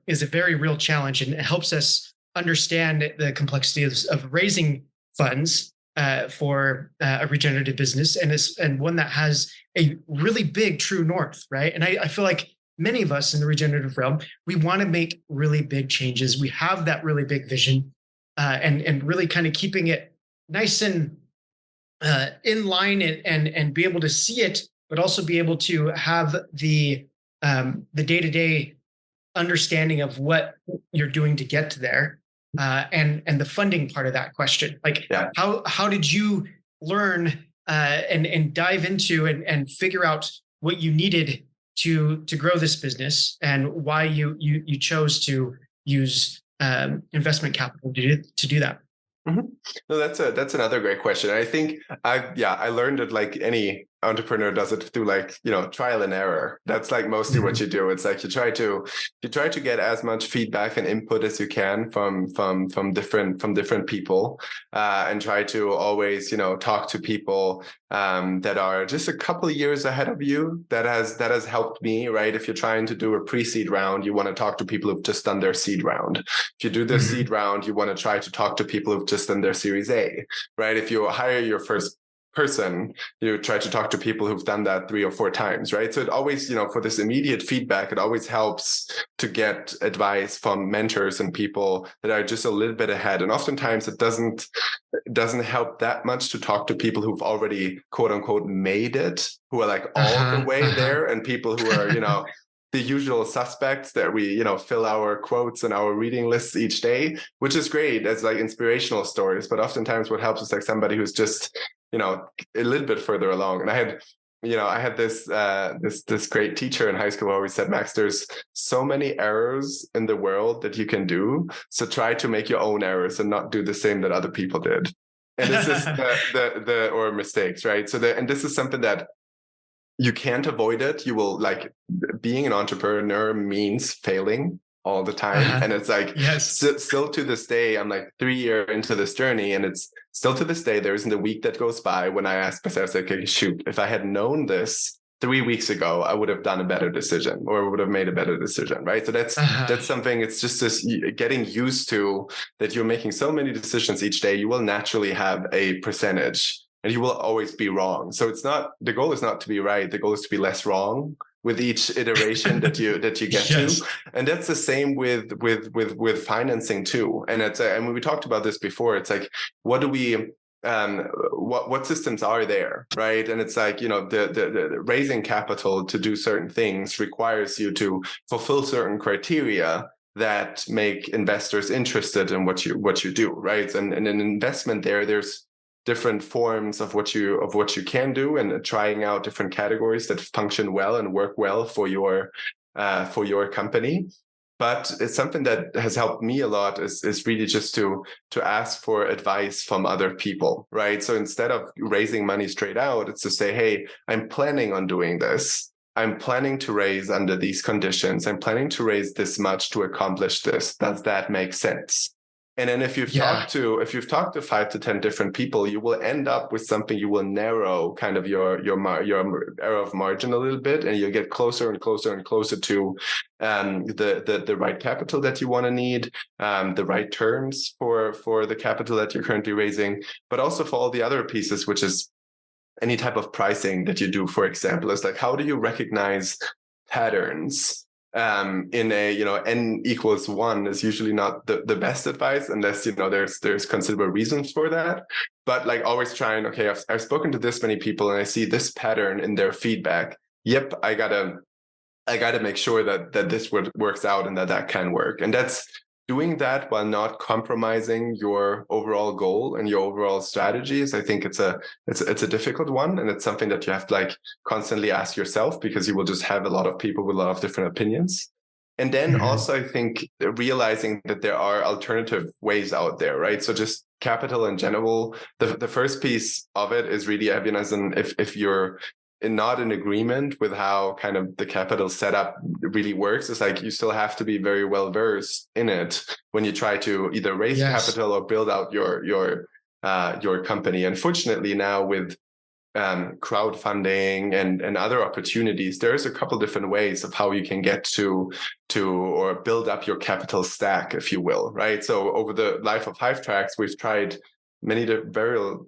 is a very real challenge, and it helps us understand the complexity of raising funds for a regenerative business, and one that has a really big true north, right? And I feel like many of us in the regenerative realm, we want to make really big changes. We have that really big vision, and really kind of keeping it nice and in line, and be able to see it, but also be able to have the day-to-day understanding of what you're doing to get to there, and the funding part of that question. Like, how did you learn and dive into and figure out what you needed to grow this business, and why you chose to use investment capital to do that? Mm-hmm. No, that's another great question. I think I learned it like any entrepreneur does it through trial and error. That's like mostly what you do. It's like you try to get as much feedback and input as you can from different people, and try to always talk to people that are just a couple of years ahead of you. That has helped me, right? If you're trying to do a pre-seed round, you want to talk to people who've just done their seed round. If you do the seed round, you want to try to talk to people who've just done their Series A, right? If you hire your first person, you try to talk to people who've done that 3 or 4 times, right? So it always, for this immediate feedback, it always helps to get advice from mentors and people that are just a little bit ahead. And oftentimes it doesn't help that much to talk to people who've already quote unquote made it, who are like all the way there, and people who are, the usual suspects that we, fill our quotes and our reading lists each day, which is great as like inspirational stories. But oftentimes what helps is like somebody who's just, a little bit further along. And I had this great teacher in high school who always said, Max, there's so many errors in the world that you can do. So try to make your own errors and not do the same that other people did. And this is or mistakes, right? And this is something that you can't avoid it. You will being an entrepreneur means failing all the time. And it's like, yes. Still to this day, I'm like 3 years into this journey, and it's still to this day, there isn't a week that goes by when I ask myself, okay, shoot, if I had known this 3 weeks ago, I would have done a better decision, or would have made a better decision, right? So that's something, it's just this getting used to that you're making so many decisions each day, you will naturally have a percentage and you will always be wrong. So the goal is not to be right. The goal is to be less wrong with each iteration that you get yes. to. And that's the same with financing too. And and when we talked about this before, it's like, what do we, what systems are there, right? And it's like, the raising capital to do certain things requires you to fulfill certain criteria that make investors interested in what you do, right? And an investment there's different forms of what you can do, and trying out different categories that function well and work well for your company. But it's something that has helped me a lot is really just to ask for advice from other people, right? So instead of raising money straight out, it's to say, hey, I'm planning on doing this. I'm planning to raise under these conditions. I'm planning to raise this much to accomplish this. Does that make sense? And then if you've talked to 5 to 10 different people, you will end up with something. You will narrow kind of your error of margin a little bit, and you'll get closer and closer and closer to the right capital that you want to need, the right terms for the capital that you're currently raising, but also for all the other pieces, which is any type of pricing that you do. For example, it's like, how do you recognize patterns? In a n equals 1 is usually not the best advice unless there's considerable reasons for that. But like always trying, okay, I've spoken to this many people and I see this pattern in their feedback. Yep, I gotta make sure that this works out and that can work. And that's doing that while not compromising your overall goal and your overall strategies. I think it's a difficult one, and it's something that you have to constantly ask yourself, because you will just have a lot of people with a lot of different opinions. And then also, I think realizing that there are alternative ways out there, right? So just capital in general, the first piece of it is really, if you're not in agreement with how kind of the capital setup really works, it's like you still have to be very well versed in it when you try to either raise capital or build out your company. Unfortunately, now with crowdfunding and other opportunities, there's a couple different ways of how you can get to or build up your capital stack, if you will, right? So over the life of HiveTracks, we've tried many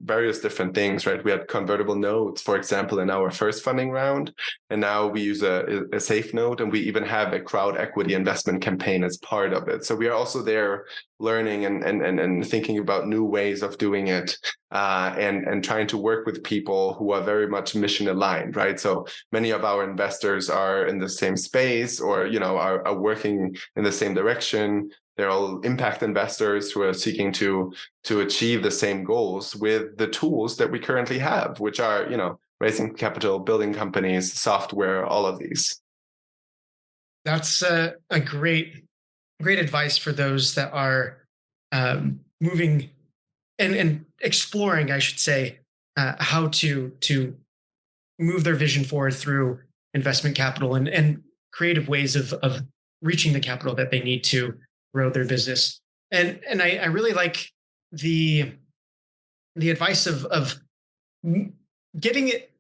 various different things, right? We had convertible notes, for example, in our first funding round, and now we use a safe note, and we even have a crowd equity investment campaign as part of it. So we are also there learning and thinking about new ways of doing it, and trying to work with people who are very much mission aligned, right? So many of our investors are in the same space, or are working in the same direction. They're all impact investors who are seeking to achieve the same goals with the tools that we currently have, which are, raising capital, building companies, software, all of these. That's a great great advice for those that are moving and exploring, I should say, how to move their vision forward through investment capital and creative ways of reaching the capital that they need to grow their business. And I really like the advice of getting it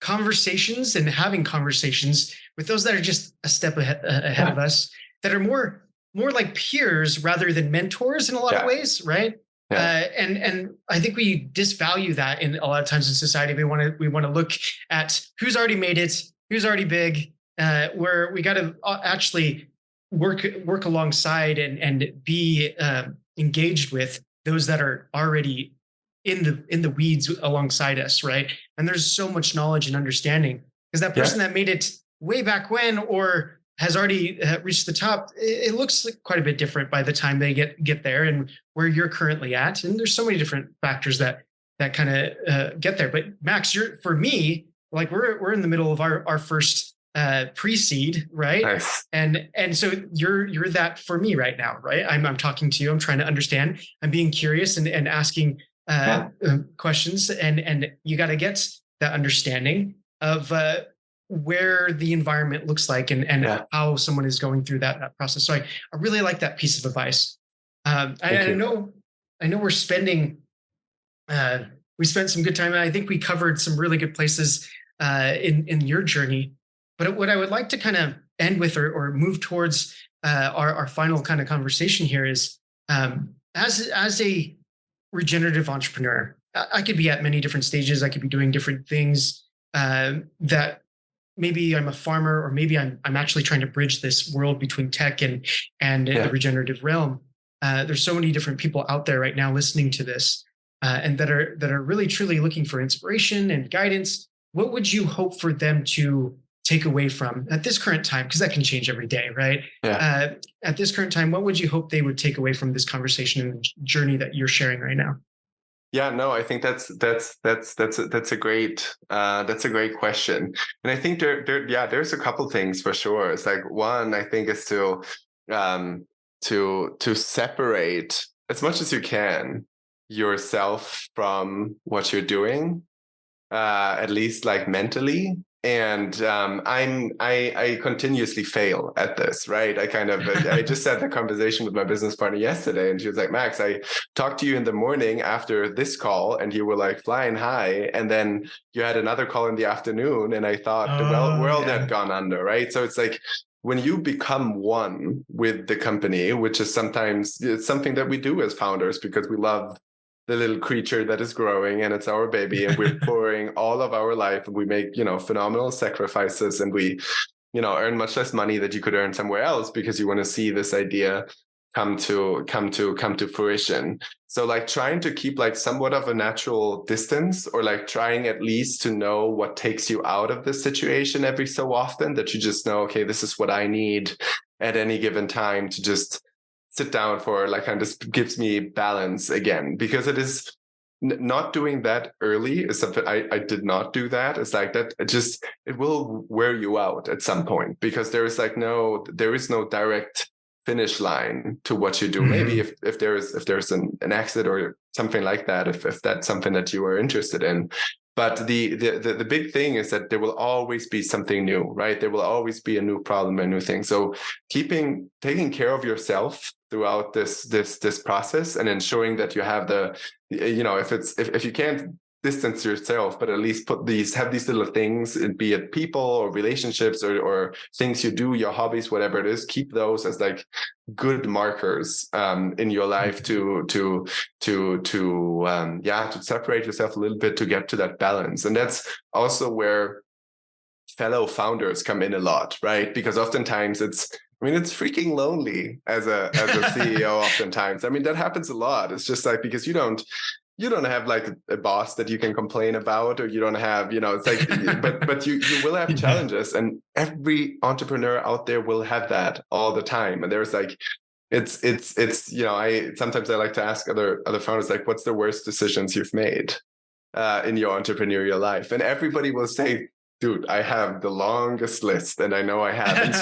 conversations and having conversations with those that are just a step ahead of us, that are more like peers rather than mentors in a lot of ways, right? And I think we disvalue that in a lot of times in society. We want to look at who's already made it, who's already big, where we got to actually work alongside and be engaged with those that are already in the weeds alongside us, right? And there's so much knowledge and understanding, because that person that made it way back when or has already reached the top, it looks like quite a bit different by the time they get there and where you're currently at. And there's so many different factors that kind of get there. But Max, for me, like we're in the middle of our first pre-seed, right? Nice. And so you're that for me right now, right? I'm talking to you. I'm trying to understand. I'm being curious and asking questions, and you got to get that understanding of where the environment looks like and how someone is going through that process. So I really like that piece of advice. I know we're spending we spent some good time, and I think we covered some really good places in your journey. But what I would like to kind of end with or move towards our final kind of conversation here is as a regenerative entrepreneur, I could be at many different stages. I could be doing different things that maybe I'm a farmer, or maybe I'm actually trying to bridge this world between tech and the regenerative realm. There's so many different people out there right now listening to this and that are really truly looking for inspiration and guidance. What would you hope for them to take away from at this current time? Because that can change every day, right? At this current time, what would you hope they would take away from this conversation and journey that you're sharing right now? Yeah, no, I think that's a great question, and I think there's a couple things for sure. It's like, one, I think is to separate as much as you can yourself from what you're doing, at least like mentally. And I continuously fail at this, right? I just had a conversation with my business partner yesterday, and she was like, Max, I talked to you in the morning after this call, and you were like flying high, and then you had another call in the afternoon, and I thought the world had gone under, right? So it's like, when you become one with the company, which is sometimes it's something that we do as founders because we love the little creature that is growing and it's our baby, and we're pouring all of our life, and we make, phenomenal sacrifices, and we, earn much less money that you could earn somewhere else because you want to see this idea come to fruition. So like trying to keep like somewhat of a natural distance, or like trying at least to know what takes you out of this situation every so often, that you just know, okay, this is what I need at any given time to just sit down for, like, and this gives me balance again, because it is not doing that early is something I did not do that. It's like that. It will wear you out at some point, because there is no direct finish line to what you do. Mm-hmm. Maybe if there's an exit or something like that, if that's something that you are interested in. But the big thing is that there will always be something new, right? There will always be a new problem, a new thing. So taking care of yourself throughout this process, and ensuring that you have if you can't distance yourself, but at least have these little things, be it people or relationships or things you do, your hobbies, whatever it is, keep those as like good markers in your life to separate yourself a little bit to get to that balance. And that's also where fellow founders come in a lot, right? Because oftentimes it's freaking lonely as a CEO. Oftentimes, that happens a lot. It's just like, because you don't have like a boss that you can complain about, or you don't have, it's like, but you will have challenges, and every entrepreneur out there will have that all the time. And there's like, it's sometimes I like to ask other founders, like, what's the worst decisions you've made in your entrepreneurial life? And everybody will say dude, I have the longest list, and I know I have, and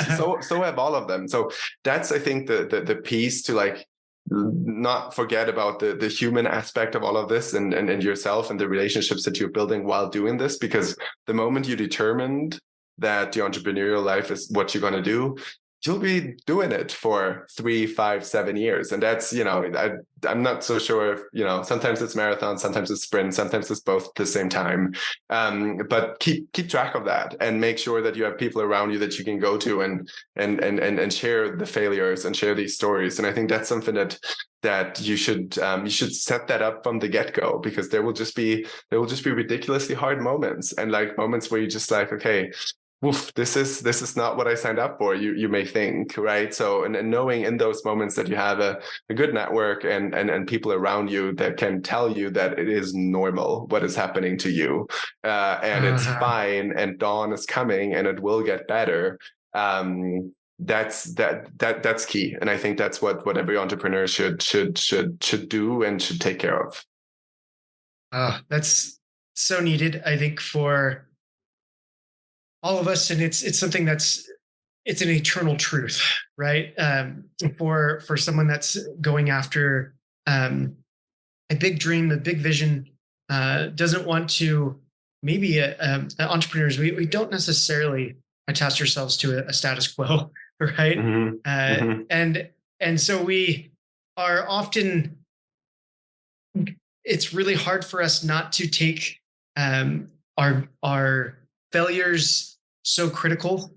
so have all of them. So that's, I think, the piece to like not forget about the human aspect of all of this, and yourself and the relationships that you're building while doing this, because the moment you determined that the entrepreneurial life is what you're going to do, you'll be doing it for 3, 5, 7 years. And that's, I'm not so sure if, sometimes it's marathon, sometimes it's sprint, sometimes it's both at the same time. But keep track of that, and make sure that you have people around you that you can go to and share the failures and share these stories. And I think that's something that you should set that up from the get-go, because there will just be ridiculously hard moments, and like moments where you just like, okay, oof, this is not what I signed up for, you may think, right? So, and knowing in those moments that you have a good network and people around you that can tell you that it is normal what is happening to you, and it's fine, and dawn is coming, and it will get better. That's key, and I think that's what every entrepreneur should do and should take care of. That's so needed, I think, for all of us, and it's something it's an eternal truth, right? For someone that's going after a big dream, a big vision, doesn't want to, maybe entrepreneurs, we don't necessarily attach ourselves to a status quo, right? And so we are often, it's really hard for us not to take our failures so critical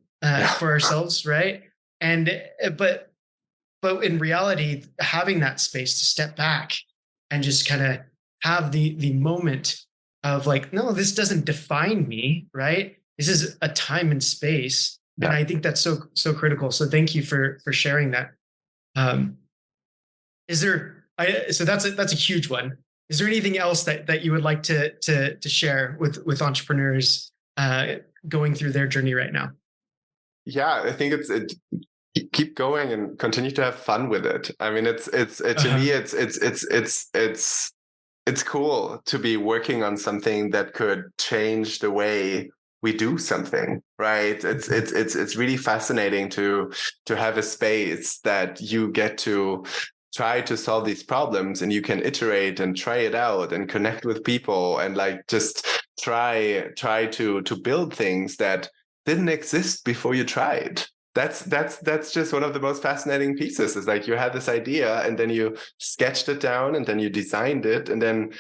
for ourselves, right? And but in reality, having that space to step back and just kind of have the moment of like, no, this doesn't define me, right? This is a time and space, and I think that's so critical. So thank you for sharing that. So that's a huge one. Is there anything else that you would like to share with entrepreneurs going through their journey right now? Yeah, I think it's keep going and continue to have fun with it. I mean, to me, it's cool to be working on something that could change the way we do something, right? It's really fascinating to have a space that you get to try to solve these problems, and you can iterate and try it out and connect with people, and like just try to build things that didn't exist before you tried. That's just one of the most fascinating pieces. Is like you had this idea, and then you sketched it down, and then you designed it, and then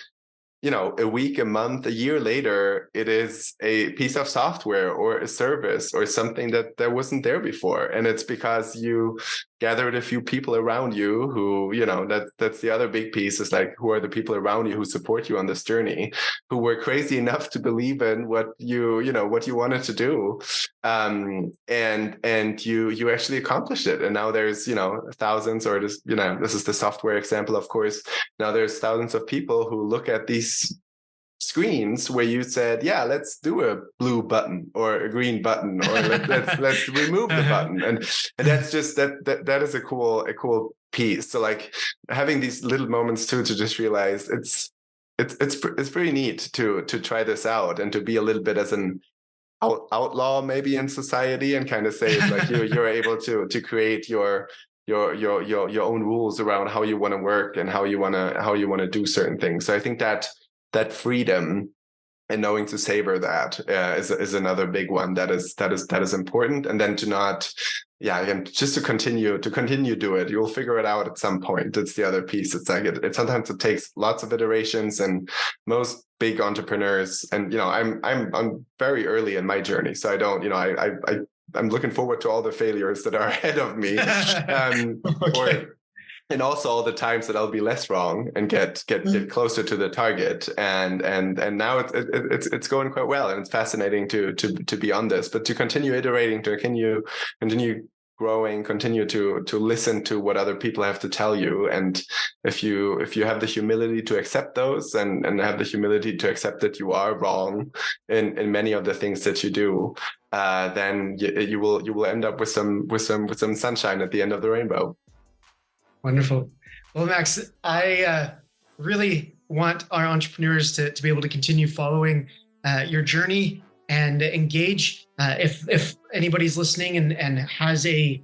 a week, a month, a year later, it is a piece of software or a service or something that wasn't there before. And it's because you gathered a few people around you who, that's the other big piece, is like, who are the people around you who support you on this journey, who were crazy enough to believe in what you wanted to do. And you actually accomplished it. And now there's, thousands, or this is the software example, of course. Now there's thousands of people who look at these screens where you said, yeah, let's do a blue button or a green button, or let's remove the button. And that's just that is a cool piece. So like having these little moments too, to just realize it's pretty neat to try this out, and to be a little bit as an outlaw maybe in society, and kind of say it's like you're able to create your own rules around how you want to work and how you want to do certain things. So I think that freedom and knowing to savor that is another big one that is important. And then to not, again, just to continue do it. You'll figure it out at some point. It's the other piece. It's like it sometimes it takes lots of iterations, and most big entrepreneurs, and I'm very early in my journey, so I don't, I'm looking forward to all the failures that are ahead of me. Okay. And also all the times that I'll be less wrong and get closer to the target. And now it's going quite well, and it's fascinating to be on this, but to continue iterating, to continue growing, continue to listen to what other people have to tell you. And if you have the humility to accept those, and have the humility to accept that you are wrong in many of the things that you do, then you will end up with some sunshine at the end of the rainbow. Wonderful. Well, Max, I really want our entrepreneurs to be able to continue following your journey, and engage. If anybody's listening and has a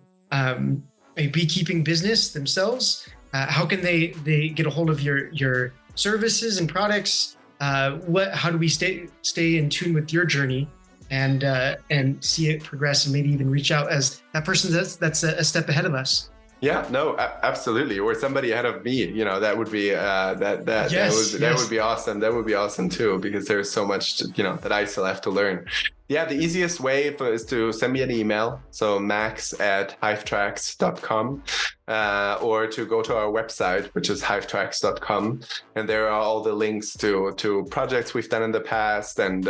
beekeeping business themselves, how can they get a hold of your services and products? How do we stay in tune with your journey and see it progress, and maybe even reach out as that person that's a step ahead of us? Yeah, no, absolutely. Or somebody ahead of me, that would be that would be awesome. That would be awesome too, because there's so much that I still have to learn. Yeah, the easiest way is to send me an email. So max@hivetracks.com, or to go to our website, which is hivetracks.com. And there are all the links to projects we've done in the past, and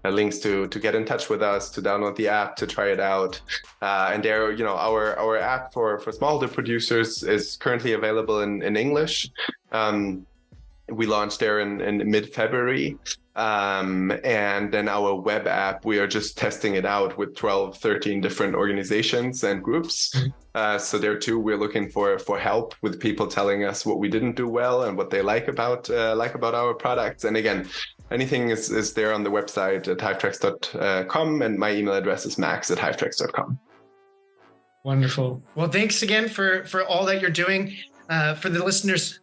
links to get in touch with us, to download the app, to try it out. And there, our app for smallholder producers is currently available in English. We launched there in mid-February. And then our web app, we are just testing it out with 12, 13 different organizations and groups. So there too, we're looking for help with people telling us what we didn't do well and what they like about our products. And again, anything is there on the website at hivetracks.com, and my email address is max@hivetracks.com. Wonderful. Well, thanks again for all that you're doing. For the listeners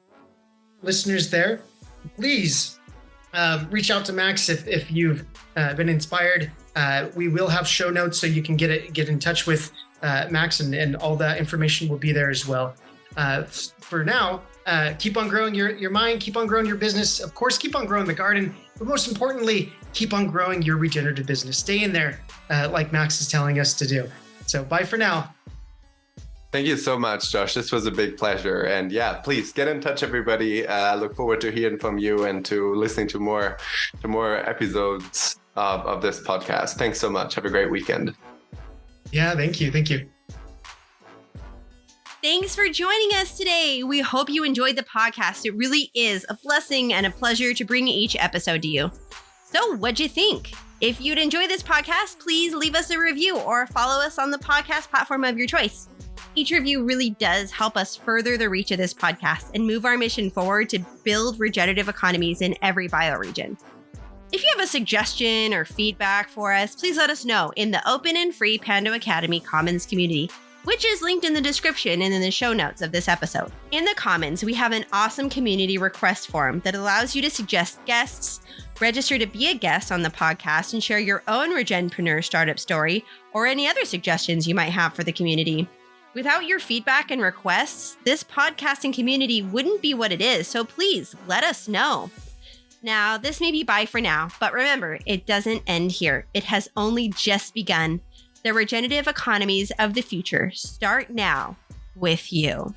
there, please reach out to Max if you've been inspired. We will have show notes so you can get in touch with Max, and all that information will be there as well. For now, keep on growing your mind, keep on growing your business. Of course, keep on growing the garden, but most importantly, keep on growing your regenerative business. Stay in there, like Max is telling us to do. So bye for now. Thank you so much, Josh. This was a big pleasure. And yeah, please get in touch, everybody. I look forward to hearing from you and to listening to more episodes of this podcast. Thanks so much. Have a great weekend. Yeah, thank you. Thanks for joining us today. We hope you enjoyed the podcast. It really is a blessing and a pleasure to bring each episode to you. So what'd you think? If you'd enjoy this podcast, please leave us a review or follow us on the podcast platform of your choice. Each review really does help us further the reach of this podcast and move our mission forward to build regenerative economies in every bioregion. If you have a suggestion or feedback for us, please let us know in the open and free Pando Academy Commons community, which is linked in the description and in the show notes of this episode. In the Commons, we have an awesome community request form that allows you to suggest guests, register to be a guest on the podcast, and share your own Regenpreneur startup story or any other suggestions you might have for the community. Without your feedback and requests, this podcasting community wouldn't be what it is, so please let us know. Now, this may be bye for now, but remember, it doesn't end here. It has only just begun. The regenerative economies of the future start now with you.